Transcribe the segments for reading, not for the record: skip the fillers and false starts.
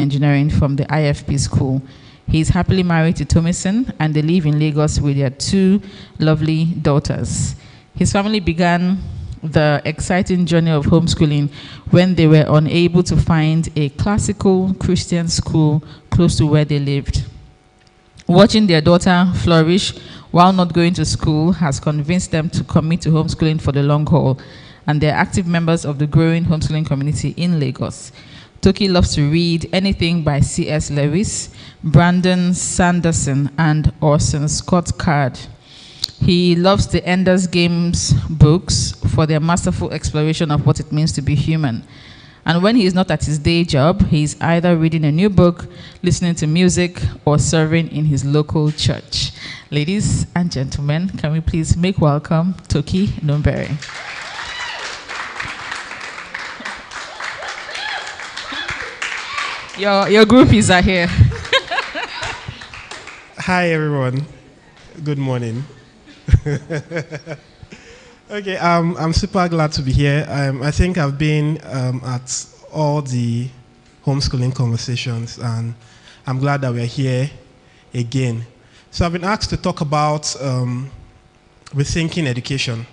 engineering from the IFP school. He is happily married to Tomison, and they live in Lagos with their two lovely daughters. His family began the exciting journey of homeschooling when they were unable to find a classical Christian school close to where they lived. Watching their daughter flourish while not going to school has convinced them to commit to homeschooling for the long haul, and they're active members of the growing homeschooling community in Lagos. Toki loves to read anything by C.S. Lewis, Brandon Sanderson, and Orson Scott Card. He loves the Ender's Games books for their masterful exploration of what it means to be human. And when he is not at his day job, he is either reading a new book, listening to music, or serving in his local church. Ladies and gentlemen, can we please make welcome Toki Numbere. Your groupies are here. Hi, everyone. Good morning. Okay, I'm super glad to be here. I think I've been at all the homeschooling conversations, and I'm glad that we're here again. So I've been asked to talk about rethinking education.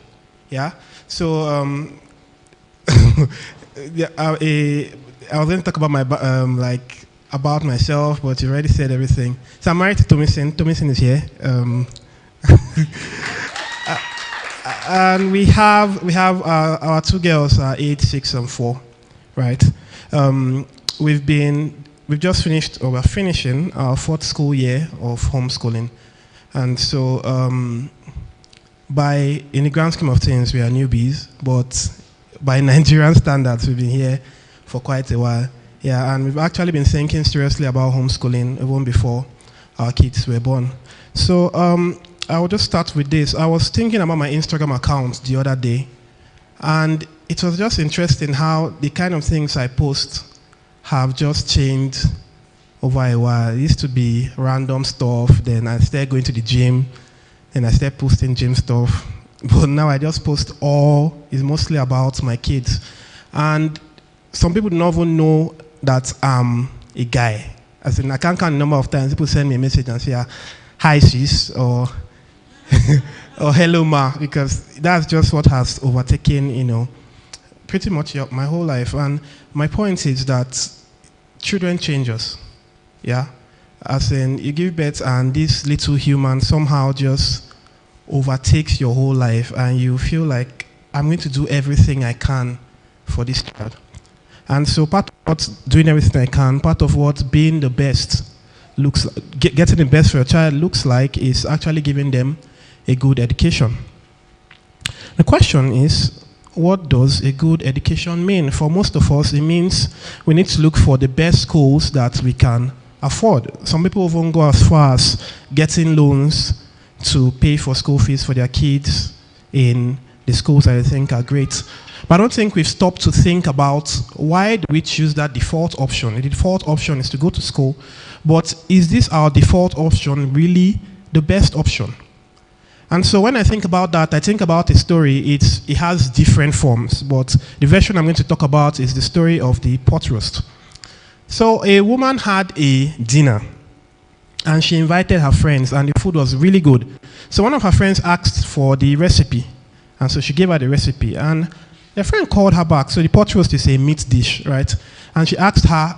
Yeah. So I was going to talk about my about myself, but you already said everything. So I'm married to Tomison. Tomison is here. And we have our two girls are 8, 6, and 4, right? We've just finished, or we're finishing our 4th school year of homeschooling, and so in the grand scheme of things, we are newbies, but by Nigerian standards, we've been here for quite a while. Yeah, and we've actually been thinking seriously about homeschooling even before our kids were born. So I will just start with this. I was thinking about my Instagram account the other day, and it was just interesting how the kind of things I post have just changed over a while. It used to be random stuff, then I started going to the gym, then I started posting gym stuff. But now I just post it's mostly about my kids. And some people don't even know that I'm a guy. As in, I can't count the number of times people send me a message and say, hi sis, or or hello ma, because that's just what has overtaken, pretty much my whole life. And my point is that children change us. Yeah? As in, you give birth and this little human somehow just overtakes your whole life, and you feel like, I'm going to do everything I can for this child. And so part of what doing everything I can, part of what being the best looks like, getting the best for a child looks like, is actually giving them a good education. The question is, what does a good education mean? For most of us, it means we need to look for the best schools that we can afford. Some people even go as far as getting loans to pay for school fees for their kids in the schools that they think are great. But I don't think we've stopped to think about, why do we choose that default option? The default option is to go to school, but is this our default option really the best option? And so when I think about that, I think about a story. It has different forms, but the version I'm going to talk about is the story of the pot roast. So a woman had a dinner, and she invited her friends, and the food was really good. So one of her friends asked for the recipe, and so she gave her the recipe, and her friend called her back. So the pot roast is a meat dish, right? And she asked her,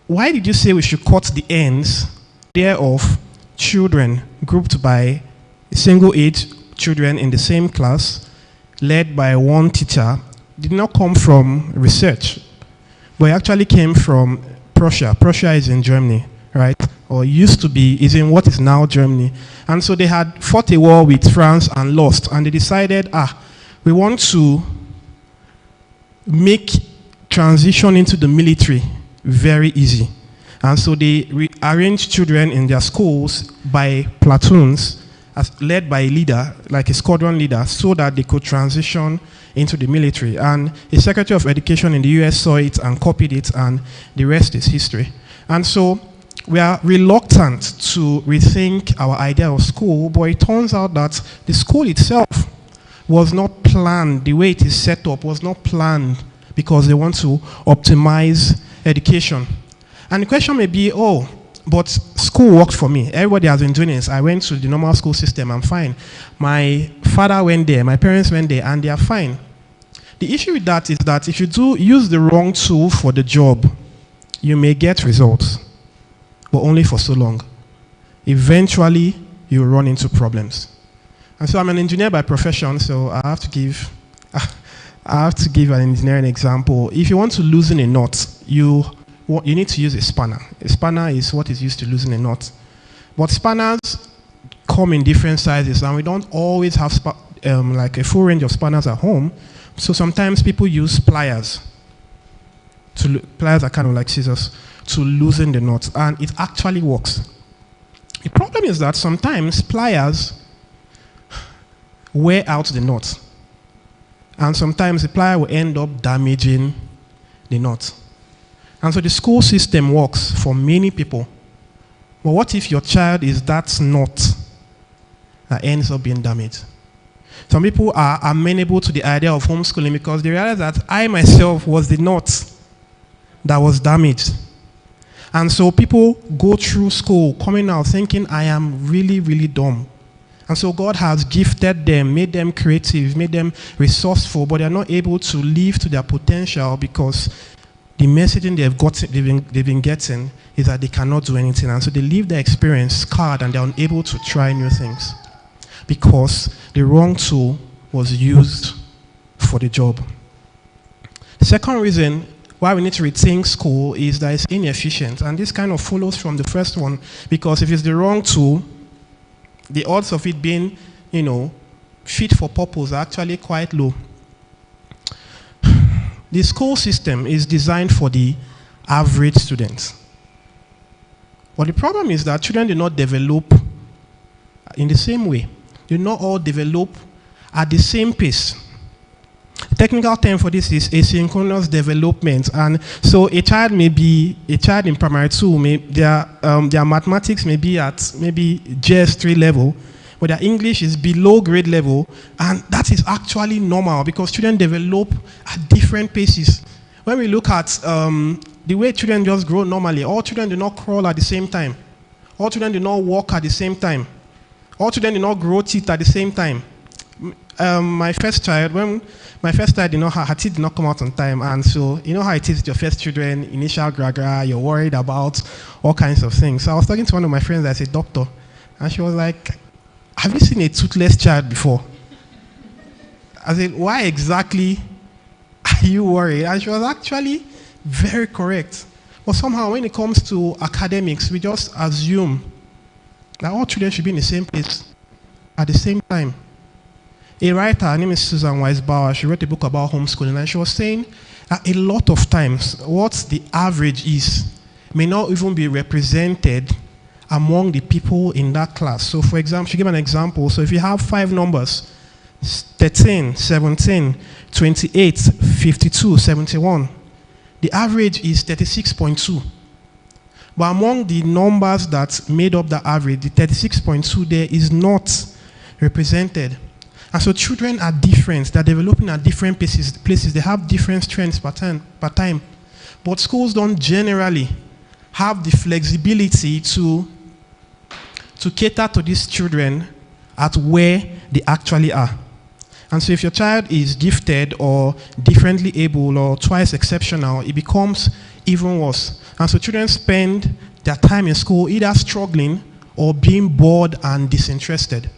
why did you say we should cut the ends thereof children grouped by single age children in the same class, led by one teacher, did not come from research, but it actually came from Prussia. Prussia is in Germany, right? Or used to be, is in what is now Germany. And so they had fought a war with France and lost, and they decided, we want to make transition into the military very easy. And so they arranged children in their schools by platoons, led by a leader, like a squadron leader, so that they could transition into the military. And the Secretary of Education in the US saw it and copied it, and the rest is history. And so we are reluctant to rethink our idea of school, but it turns out that the school itself was not planned. The way it is set up was not planned because they want to optimize education. And the question may be, oh, but school worked for me. Everybody has been doing this. I went to the normal school system, I'm fine. My father went there, my parents went there, and they are fine. The issue with that is that if you do use the wrong tool for the job, you may get results, but only for so long. Eventually, you run into problems. And so I'm an engineer by profession, so I have to give an engineering example. If you want to loosen a knot, you need to use a spanner. A spanner is what is used to loosen a knot. But spanners come in different sizes, and we don't always have like a full range of spanners at home. So sometimes people use pliers. Pliers are kind of like scissors to loosen the knot, and it actually works. The problem is that sometimes pliers wear out the knot, and sometimes the plier will end up damaging the knot. And so the school system works for many people. But what if your child is that knot that ends up being damaged? Some people are amenable to the idea of homeschooling because they realize that I myself was the knot that was damaged. And so people go through school coming out thinking I am really, really dumb. And so God has gifted them, made them creative, made them resourceful, but they're not able to live to their potential because the messaging they've been getting is that they cannot do anything. And so they leave their experience scarred and they're unable to try new things because the wrong tool was used for the job. The second reason why we need to rethink school is that it's inefficient. And this kind of follows from the first one, because if it's the wrong tool, the odds of it being, fit for purpose are actually quite low. The school system is designed for the average student. But the problem is that children do not develop in the same way. They do not all develop at the same pace. The technical term for this is asynchronous development. And so a child in primary 2, their mathematics may be at maybe JS3 level, but their English is below grade level, and that is actually normal because children develop at different paces. When we look at the way children just grow normally, all children do not crawl at the same time. All children do not walk at the same time. All children do not grow teeth at the same time. My first child, her teeth did not come out on time, and so you know how it is with your first children, initial gragra, you're worried about all kinds of things. So I was talking to one of my friends that's a doctor, and she was like, have you seen a toothless child before? I said, why exactly are you worried? And she was actually very correct. But somehow when it comes to academics, we just assume that all children should be in the same place at the same time. A writer, her name is Susan Weisbauer, she wrote a book about homeschooling, and she was saying that a lot of times what the average is may not even be represented among the people in that class. So for example, she gave an example. So if you have 5 numbers, 13, 17, 28, 52, 71, the average is 36.2. But among the numbers that made up the average, the 36.2 there is not represented. And so children are different. They're developing at different places. They have different strengths per time. But schools don't generally have the flexibility to cater to these children at where they actually are. And so if your child is gifted or differently able or twice exceptional, it becomes even worse. And so children spend their time in school either struggling or being bored and disinterested.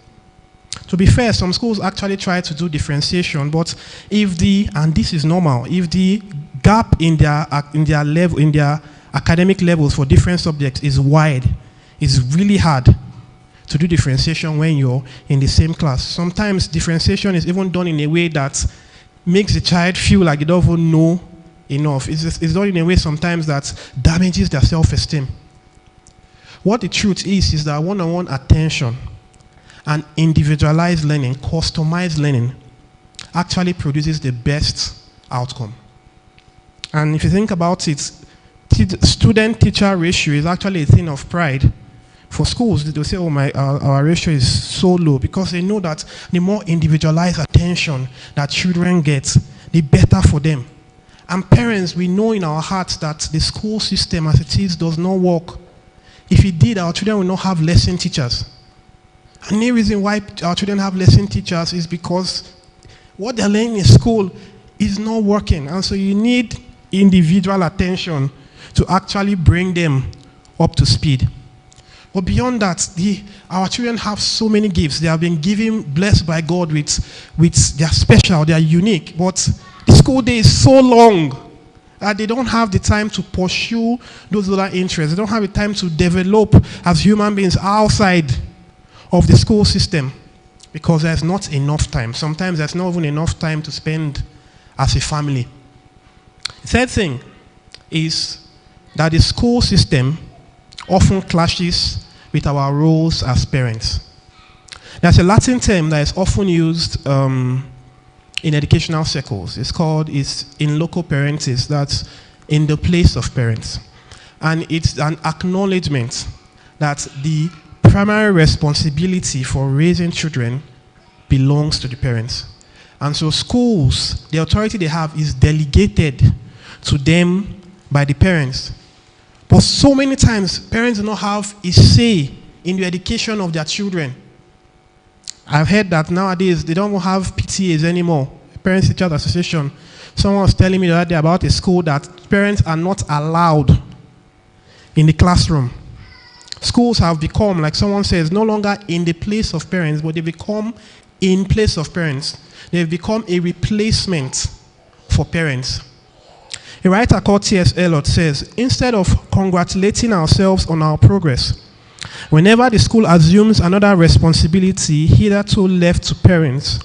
To be fair, some schools actually try to do differentiation, but and this is normal, if the gap in their academic levels for different subjects is wide, it's really hard to do differentiation when you're in the same class. Sometimes differentiation is even done in a way that makes the child feel like they don't even know enough. It's done in a way sometimes that damages their self-esteem. What the truth is that one-on-one attention and individualized learning, customized learning, actually produces the best outcome. And if you think about it, student-teacher ratio is actually a thing of pride. For schools, they'll say, our ratio is so low, because they know that the more individualized attention that children get, the better for them. And parents, we know in our hearts that the school system as it is does not work. If it did, our children will not have lesson teachers. And the reason why our children have lesson teachers is because what they're learning in school is not working. And so you need individual attention to actually bring them up to speed. But beyond that, our children have so many gifts. They have been blessed by God with their special, they are unique. But the school day is so long that they don't have the time to pursue those other interests. They don't have the time to develop as human beings outside of the school system because there's not enough time. Sometimes there's not even enough time to spend as a family. The third thing is that the school system often clashes with our roles as parents. There's a Latin term that is often used in educational circles. It's in loco parentis, that's in the place of parents. And it's an acknowledgement that the primary responsibility for raising children belongs to the parents. And so schools, the authority they have is delegated to them by the parents. But so many times, parents do not have a say in the education of their children. I've heard that nowadays they don't have PTAs anymore, Parents Teachers Association. Someone was telling me the other day about a school that parents are not allowed in the classroom. Schools have become, like someone says, no longer in the place of parents, but they become in place of parents. They've become a replacement for parents. A writer called T.S. Eliot says, instead of congratulating ourselves on our progress, whenever the school assumes another responsibility hitherto left to parents,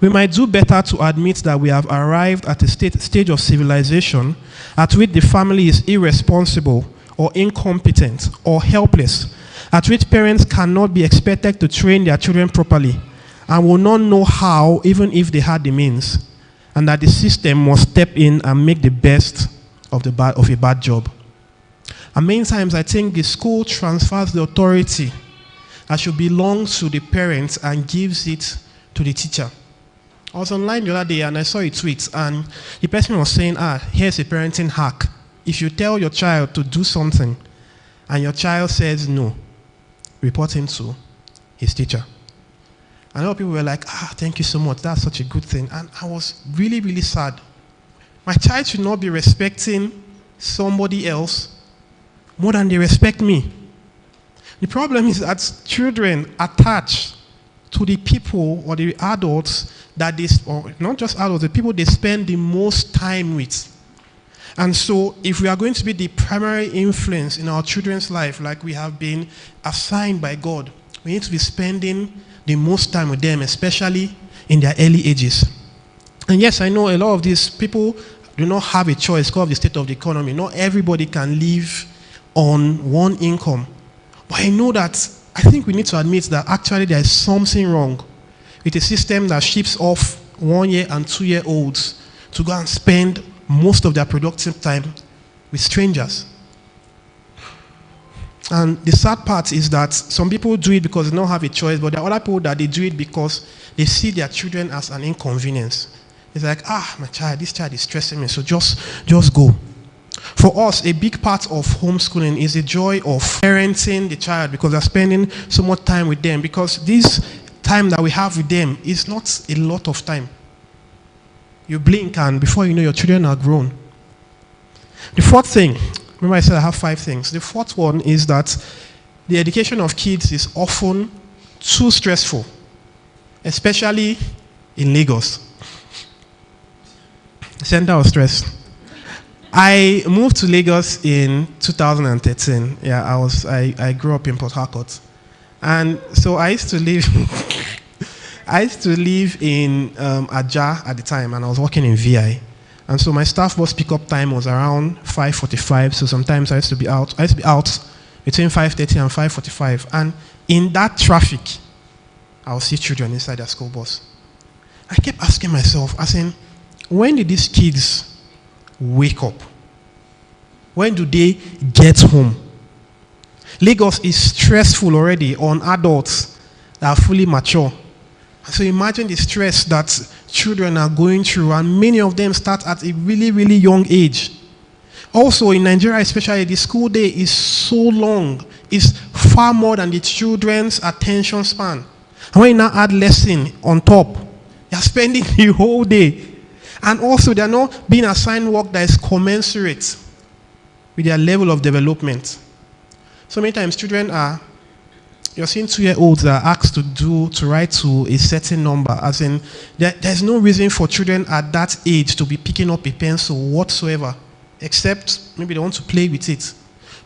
we might do better to admit that we have arrived at a stage of civilization at which the family is irresponsible or incompetent or helpless, at which parents cannot be expected to train their children properly and will not know how, even if they had the means, and that the system must step in and make the best of a bad job. And many times I think the school transfers the authority that should belong to the parents and gives it to the teacher. I was online the other day and I saw a tweet and the person was saying, here's a parenting hack. If you tell your child to do something and your child says no, report him to his teacher. And a lot of people were like, thank you so much, that's such a good thing. And I was really, really sad. My child should not be respecting somebody else more than they respect me. The problem is that children attach to the people or the adults or not just adults, the people they spend the most time with. And so if we are going to be the primary influence in our children's life, like we have been assigned by God, we need to be spending the most time with them, especially in their early ages. And yes, I know a lot of these people do not have a choice because of the state of the economy. Not everybody can live on one income. But I know that I think we need to admit that actually there is something wrong with a system that ships off 1 year and 2 year olds to go and spend most of their productive time with strangers. And the sad part is that some people do it because they don't have a choice, but there are other people that they do it because they see their children as an inconvenience. It's like, this child is stressing me, so just go. For us, a big part of homeschooling is the joy of parenting the child because they're spending so much time with them, because this time that we have with them is not a lot of time. You blink and before you know, your children are grown. The fourth thing, remember I said I have 5 things. The fourth one is that the education of kids is often too stressful, especially in Lagos, the center of stress. I moved to Lagos in 2013. I grew up in Port Harcourt. And so I used to live in Ajah at the time, and I was working in VI. And so my staff bus pickup time was around 5:45, so sometimes I used to be out between 5:30 and 5:45. And in that traffic, I would see children inside their school bus. I kept asking myself, when did these kids wake up? When do they get home? Lagos is stressful already on adults that are fully mature. So imagine the stress that children are going through, and many of them start at a really, really young age. Also, in Nigeria especially, the school day is so long. It's far more than the children's attention span. And when you now add lesson on top, you're spending the whole day. And also, they're not being assigned work that is commensurate with their level of development. So many times, you're seeing 2-year-olds that are asked to write to a certain number, as in, there's no reason for children at that age to be picking up a pencil whatsoever, except maybe they want to play with it.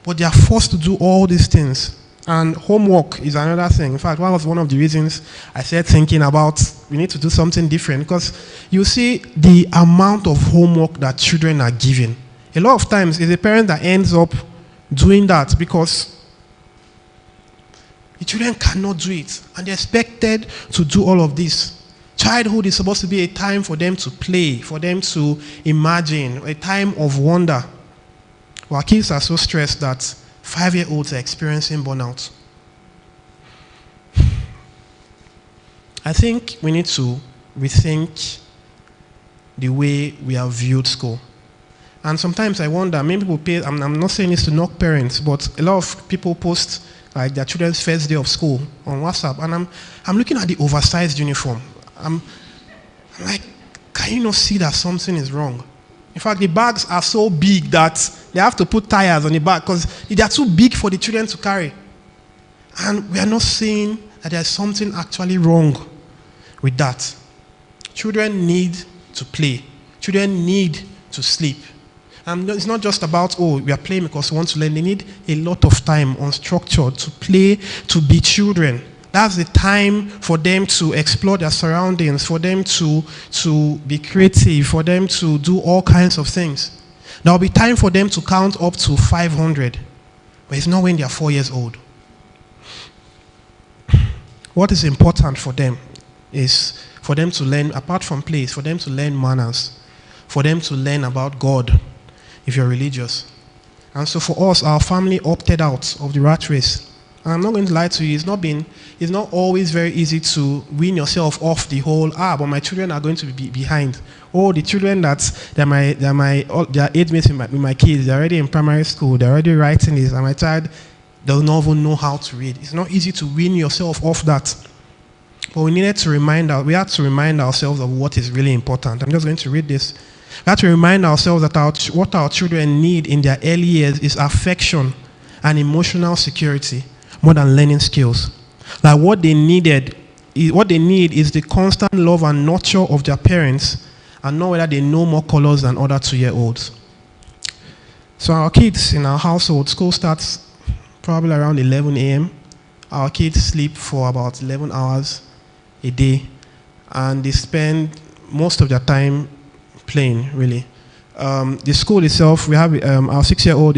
But they are forced to do all these things. And homework is another thing. In fact, one of the reasons I started thinking about we need to do something different, because you see the amount of homework that children are given. A lot of times, it's a parent that ends up doing that because the children cannot do it, and they're expected to do all of this. Childhood is supposed to be a time for them to play, for them to imagine, a time of wonder. Our kids are so stressed that 5-year-olds are experiencing burnout. I think we need to rethink the way we have viewed school. And sometimes I wonder, many people I'm not saying this to knock parents, but a lot of people post like their children's first day of school on WhatsApp, and I'm looking at the oversized uniform. I'm like, can you not see that something is wrong? In fact, the bags are so big that they have to put tires on the back because they are too big for the children to carry. And we are not saying that there's something actually wrong with that. Children need to play. Children need to sleep. And it's not just about, we are playing because we want to learn. They need a lot of time unstructured to play, to be children. That's the time for them to explore their surroundings, for them to be creative, for them to do all kinds of things. There will be time for them to count up to 500, but it's not when they are 4 years old. What is important for them is for them to learn, apart from play, for them to learn manners, for them to learn about God, if you're religious. And so for us, our family opted out of the rat race. And I'm not going to lie to you, it's not always very easy to wean yourself off the whole, but my children are going to be behind. The children they're age mates with my kids, they're already in primary school, they're already writing this, and my child does not even know how to read. It's not easy to wean yourself off that. But we had to remind ourselves of what is really important. I'm just going to read this. We have to remind ourselves that what our children need in their early years is affection and emotional security more than learning skills. Like what they need is the constant love and nurture of their parents, and not whether they know more colors than other 2-year-olds. So our kids in our household, school starts probably around 11 a.m. Our kids sleep for about 11 hours a day, and they spend most of their time playing, really. The school itself, we have our 6-year-old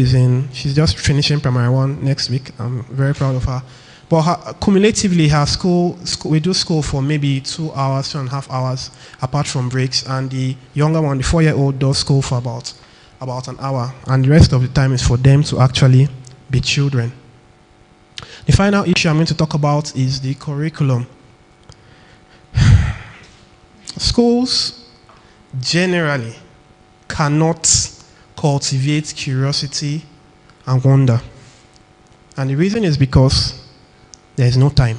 she's just finishing primary 1 next week. I'm very proud of her. But cumulatively, her school, we do school for maybe 2 hours, 2.5 hours, apart from breaks. And the younger one, the 4-year-old, does school for about an hour. And the rest of the time is for them to actually be children. The final issue I'm going to talk about is the curriculum. Schools generally cannot cultivate curiosity and wonder. And the reason is because there is no time.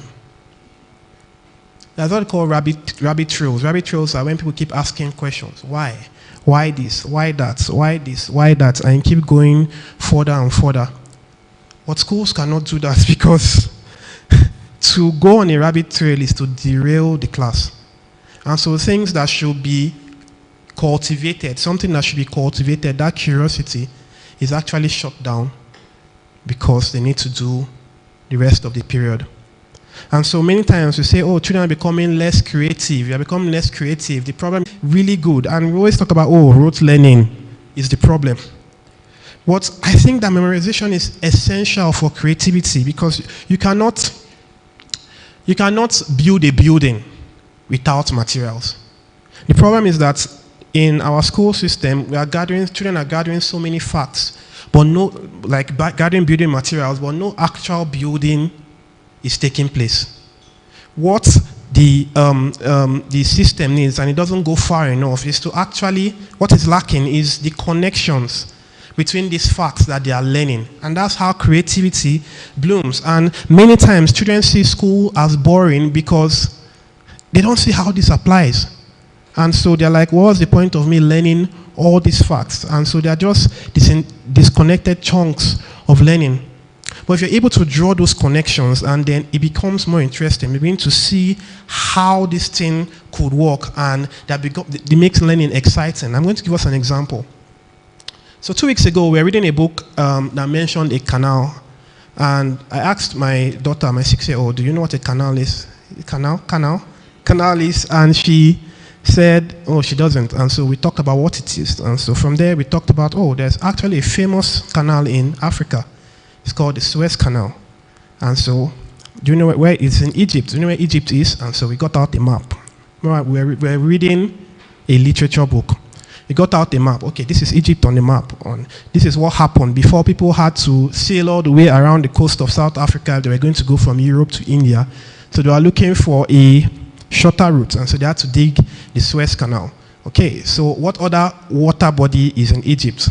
That's what they call rabbit trails. Rabbit trails are when people keep asking questions. Why? Why this? Why that? Why this? Why that? And keep going further and further. But schools cannot do that because to go on a rabbit trail is to derail the class. And so things that should be cultivated, something that should be cultivated, that curiosity, is actually shut down because they need to do the rest of the period. And so many times we say, children are becoming less creative. They are becoming less creative. The problem is really good. And we always talk about, rote learning is the problem. But I think that memorization is essential for creativity because you cannot build a building without materials. The problem is that in our school system, children are gathering so many facts, but gathering building materials, but no actual building is taking place. What the system needs, and it doesn't go far enough, is to actually, what is lacking is the connections between these facts that they are learning. And that's how creativity blooms. And many times children see school as boring because they don't see how this applies. And so they're like, what's the point of me learning all these facts? And so they're just disconnected chunks of learning. But if you're able to draw those connections, and then it becomes more interesting, you begin to see how this thing could work, and it makes learning exciting. I'm going to give us an example. So 2 weeks ago, we were reading a book that mentioned a canal. And I asked my daughter, my 6-year-old, do you know what a canal is? Canal is, and she said, oh, she doesn't. And so we talked about what it is. And so from there, we talked about, oh, there's actually a famous canal in Africa. It's called the Suez Canal. And so, do you know where it's in Egypt? Do you know where Egypt is? And so we got out the map. We're reading a literature book. We got out the map. Okay, this is Egypt on the map. This is what happened before people had to sail all the way around the coast of South Africa. They were going to go from Europe to India. So they were looking for a shorter route. And so they had to dig the Suez Canal. Okay, so what other water body is in Egypt?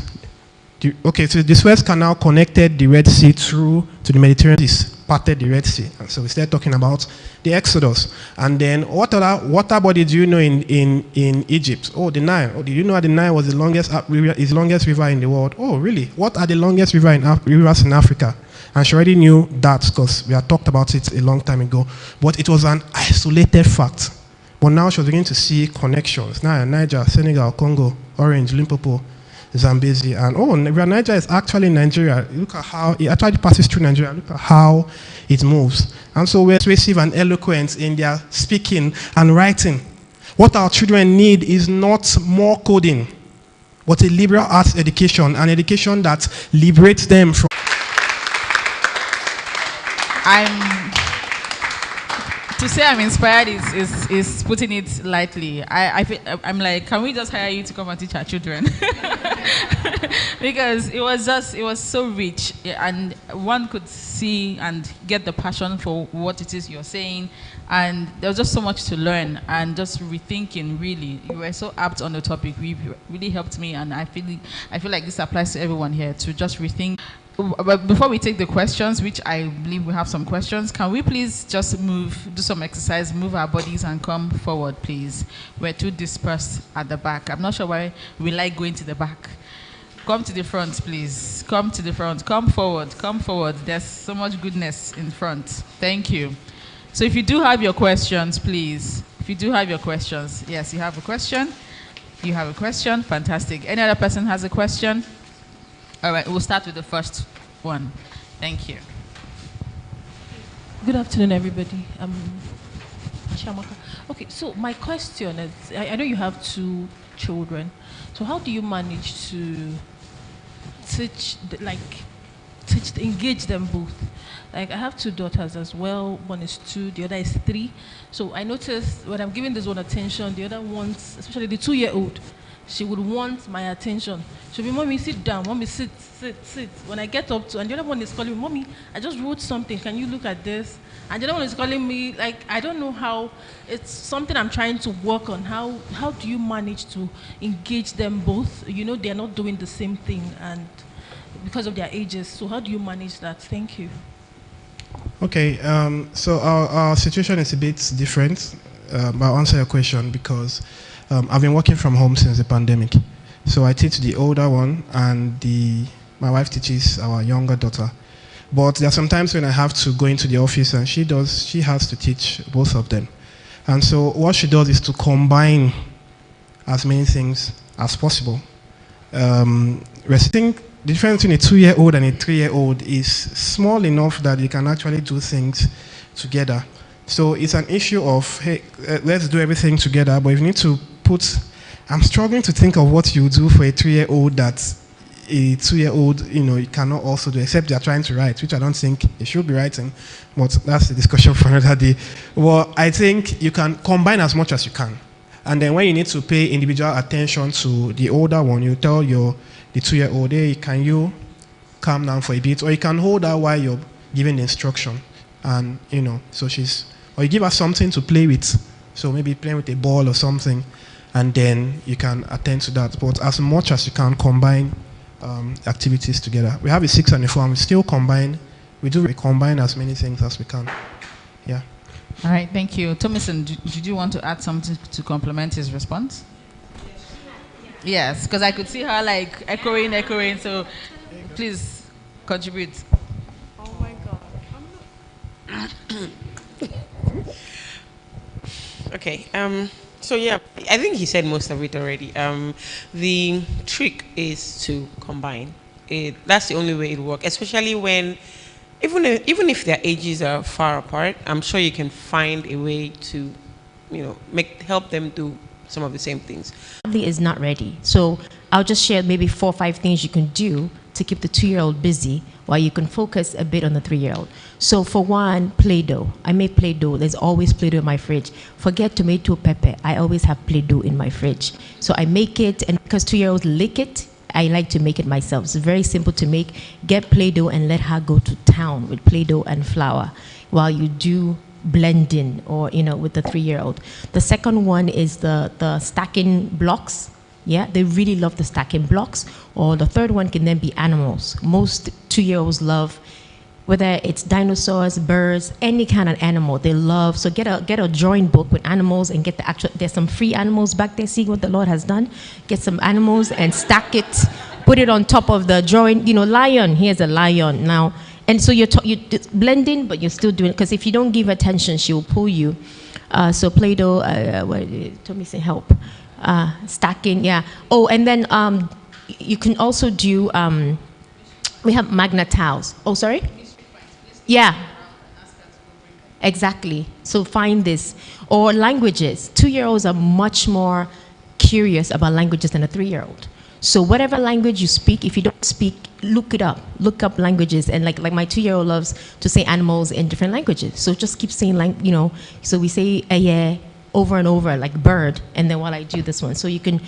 Okay, so the Suez Canal connected the Red Sea through to the Mediterranean, parted the Red Sea. And so we started talking about the Exodus. And then what other water body do you know in Egypt? Oh, the Nile. Oh, did you know that the Nile was the longest river in the world? Oh, really? What are the longest rivers in Africa? And she already knew that because we had talked about it a long time ago. But it was an isolated fact. But now she was beginning to see connections. Now, Niger, Senegal, Congo, Orange, Limpopo, Zambezi, and River Niger is actually Nigeria. Look at how it actually passes through Nigeria. Look at how it moves. And so we're persuasive and eloquent in their speaking and writing. What our children need is not more coding, but a liberal arts education, an education that liberates them from. To say I'm inspired is putting it lightly. I'm like, can we just hire you to come and teach our children? Because it was so rich, and one could see and get the passion for what it is you're saying, and there was just so much to learn, and just rethinking. Really, you were so apt on the topic. Really helped me, and I feel like this applies to everyone here to just rethink. But before we take the questions, which I believe we have some questions, can we please just do some exercise, move our bodies and come forward, please? We're too dispersed at the back. I'm not sure why we like going to the back. Come to the front, please. Come to the front. Come forward. Come forward. There's so much goodness in front. Thank you. So if you do have your questions, please. If you do have your questions. Yes, you have a question. You have a question. Fantastic. Any other person has a question? All right, we'll start with the first one. Thank you. Good afternoon, everybody. Shamaka. Okay, so my question is, I know you have 2 children. So how do you manage to engage them both? Like, I have 2 daughters as well. One is 2, the other is 3. So I noticed when I'm giving this one attention, the other ones, especially the 2-year-old, she would want my attention. She'll be, Mommy, sit down. Mommy, sit. When I get up to, and the other one is calling me, Mommy, I just wrote something. Can you look at this? And the other one is calling me, like, I don't know how. It's something I'm trying to work on. How do you manage to engage them both? You know, they're not doing the same thing, and because of their ages. So how do you manage that? Thank you. Okay, so our situation is a bit different. I'll answer your question because I've been working from home since the pandemic. So I teach the older one, and my wife teaches our younger daughter. But there are some times when I have to go into the office, and she has to teach both of them. And so what she does is to combine as many things as possible. The difference between a 2-year-old and a 3-year-old is small enough that you can actually do things together. So it's an issue of, hey, let's do everything together, but if you need to I'm struggling to think of what you do for a 3-year-old that a 2-year-old, you cannot also do, except they're trying to write, which I don't think they should be writing, but that's a discussion for another day. Well, I think you can combine as much as you can. And then when you need to pay individual attention to the older one, you tell the 2-year-old, hey, can you calm down for a bit? Or you can hold her while you're giving the instruction. And, so she's or you give her something to play with. So maybe playing with a ball or something, and then you can attend to that. But as much as you can combine activities together. We have a 6 and a 4, and we still combine. We combine as many things as we can. Yeah. All right, thank you. Thomason, did you want to add something to complement his response? Yes, because I could see her like echoing, so please contribute. Oh my God. Okay, so yeah, I think he said most of it already. The trick is to combine. That's the only way it works, especially when, even if their ages are far apart, I'm sure you can find a way to, help them do some of the same things. Family is not ready. So I'll just share maybe 4 or 5 things you can do to keep the 2-year-old busy while you can focus a bit on the 3-year-old. So for one, Play-Doh. I make Play-Doh. There's always Play-Doh in my fridge. Forget tomato, pepper. I always have Play-Doh in my fridge. So I make it, and because 2-year-olds lick it, I like to make it myself. It's very simple to make. Get Play-Doh and let her go to town with Play-Doh and flour while you do blending, or with the 3-year-old. The second one is the stacking blocks. Yeah, they really love the stacking blocks. Or the third one can then be animals. Most 2-year-olds love, whether it's dinosaurs, birds, any kind of animal they love. So get a drawing book with animals and get the actual. There's some free animals back there. See what the Lord has done. Get some animals and stack it. Put it on top of the drawing. Lion. Here's a lion now. And so you're blending, but you're still doing it, because if you don't give attention, she will pull you. So Play-Doh, Tommy say help. Stacking, yeah. Oh, and then you can also do, we have magnet tiles. Oh, sorry? Yeah. Exactly. So find this. Or languages. 2-year-olds are much more curious about languages than a 3-year-old. So whatever language you speak, if you don't speak, look it up. Look up languages. And like my 2-year-old loves to say animals in different languages. So just keep saying, so we say yeah over and over, like bird, and then while I do this one. So you can,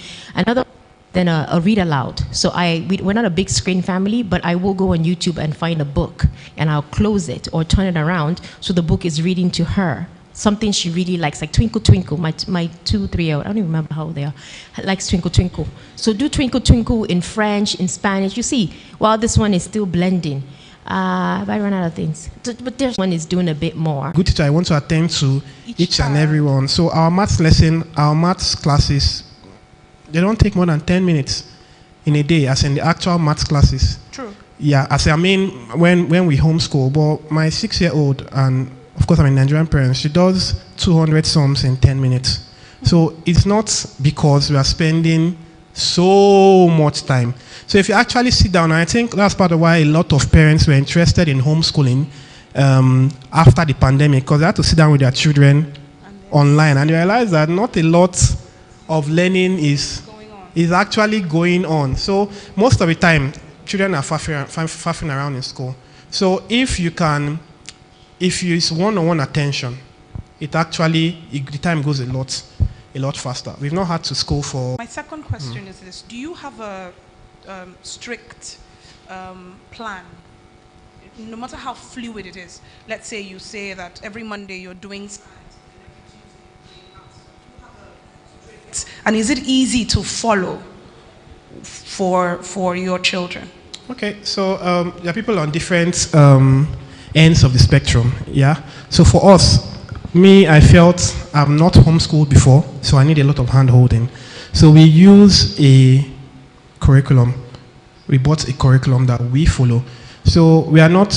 then a read aloud. So we're not a big screen family, but I will go on YouTube and find a book, and I'll close it or turn it around so the book is reading to her. Something she really likes, like Twinkle Twinkle. My 2, 3-year-old, I don't even remember how they are, likes Twinkle Twinkle. So do Twinkle Twinkle in French, in Spanish. You see, while this one is still blending. I run out of things. But this one is doing a bit more. Good teacher, I want to attend to each and every one. So our maths classes, they don't take more than 10 minutes in a day, as in the actual maths classes. True. Yeah, when we homeschool, but my 6-year-old, and of course I'm a Nigerian parent, she does 200 sums in 10 minutes. So it's not because we are spending so much time. So if you actually sit down, and I think that's part of why a lot of parents were interested in homeschooling after the pandemic, because they had to sit down with their children online, and they realized that not a lot of learning is actually going on. So most of the time, children are faffing around in school. So if you use one-on-one attention, the time goes a lot faster. We've not had to school for. My second question is this: do you have a strict plan, no matter how fluid it is? Let's say you say that every Monday you're doing science, and is it easy to follow for your children? Okay, so there are people on different ends of the spectrum. Yeah. So for us, I felt I'm not homeschooled before, so I need a lot of hand-holding. So we use a curriculum. We bought a curriculum that we follow. So we're not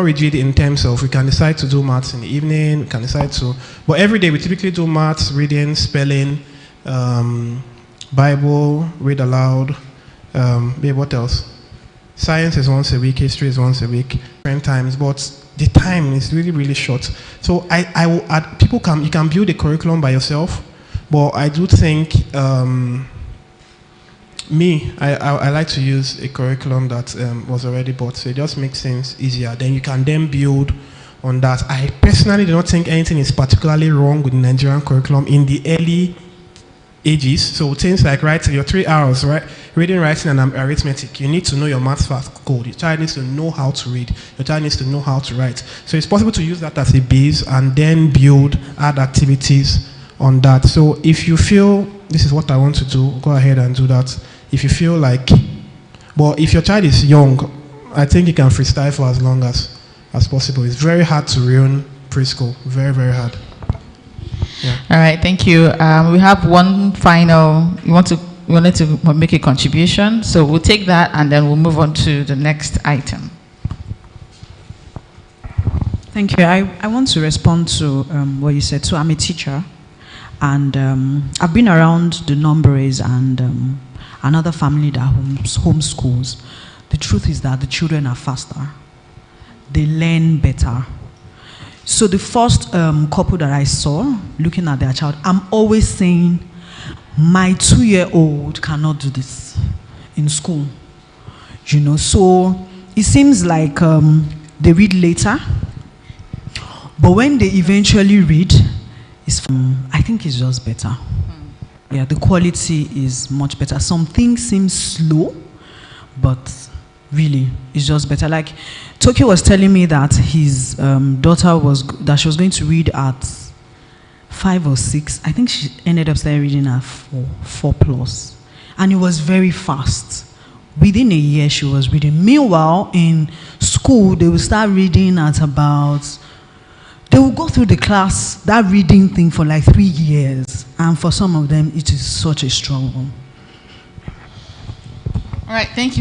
rigid in terms of we can decide to do maths in the evening, we can decide to, but every day we typically do maths, reading, spelling, Bible, read aloud, what else? Science is once a week, history is once a week, different times, but the time is really, really short. So I will add, you can build a curriculum by yourself, but I do think, I like to use a curriculum that was already bought, so it just makes things easier. Then you can then build on that. I personally do not think anything is particularly wrong with the Nigerian curriculum in the early ages. So things like writing your 3 hours, right? Reading, writing, and arithmetic. You need to know your maths fast code. Your child needs to know how to read. Your child needs to know how to write. So it's possible to use that as a base and then add activities on that. So if you feel this is what I want to do, go ahead and do that. If you feel like, but if your child is young, I think you can freestyle for as long as possible. It's very hard to ruin preschool. Very, very hard. Yeah. All right, thank you. We have one final. You wanted to make a contribution, so we'll take that and then we'll move on to the next item. Thank you. I want to respond to what you said. So I'm a teacher, and I've been around the Numberes and another family that homeschools. The truth is that the children are faster. They learn better. So the first couple that I saw looking at their child, I'm always saying, my 2-year-old cannot do this in school. You know, so it seems like they read later, but when they eventually read, I think it's just better. Yeah, the quality is much better. Some things seem slow, but really, it's just better. Like Toki was telling me that his daughter she was going to read at 5 or 6. I think she ended up starting reading at 4 plus, and it was very fast. Within a year, she was reading. Meanwhile, in school, they will start reading at about. They will go through the class, that reading thing for like 3 years, and for some of them, it is such a struggle. All right, thank you.